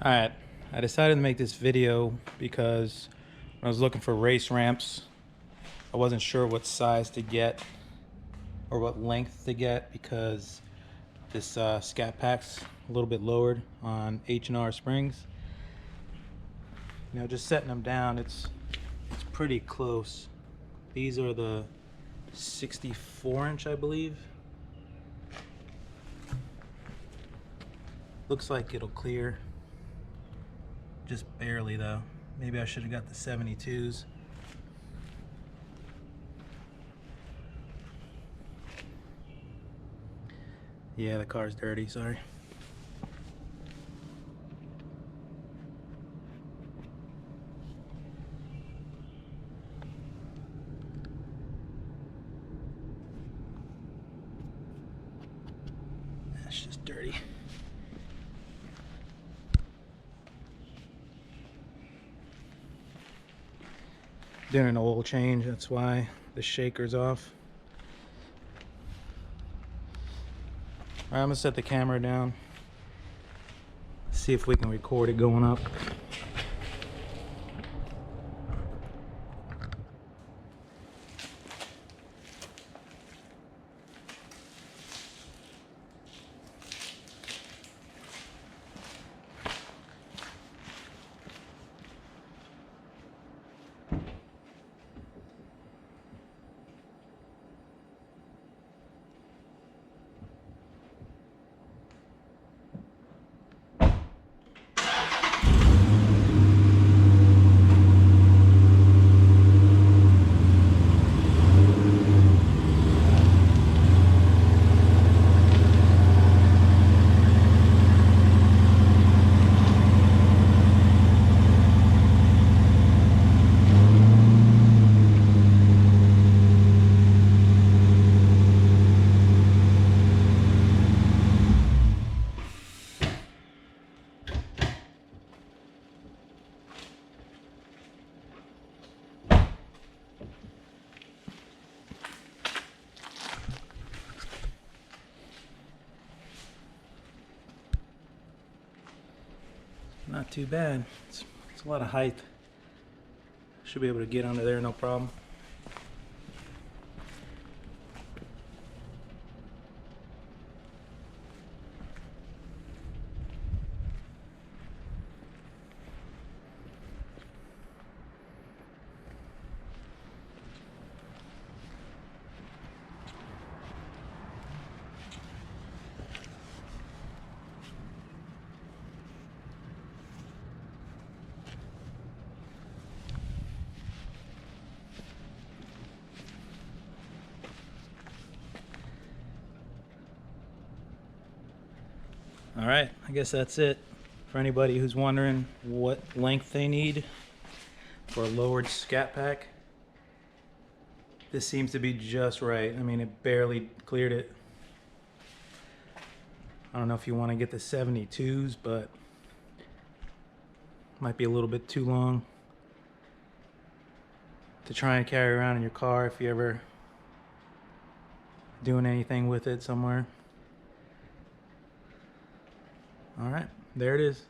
Alright, I decided to make this video because when I was looking for race ramps, I wasn't sure what size to get or what length to get because this Scatpack's a little bit lowered on H&R springs. You know, just setting them down, it's pretty close. These are the 64-inch, I believe. Looks like it'll clear. Just barely though. Maybe I should have got the 72s. Yeah, the car's dirty, sorry. That's just dirty. Doing an oil change, that's why the shaker's off. Alright, I'm gonna set the camera down. See if we can record it going up. Not too bad. It's a lot of height. Should be able to get under there, no problem. All right, I guess that's it. For anybody who's wondering what length they need for a lowered Scatpack, this seems to be just right. I mean, it barely cleared it. I don't know if you want to get the 72s, but might be a little bit too long to try and carry around in your car if you're ever doing anything with it somewhere. All right, there it is.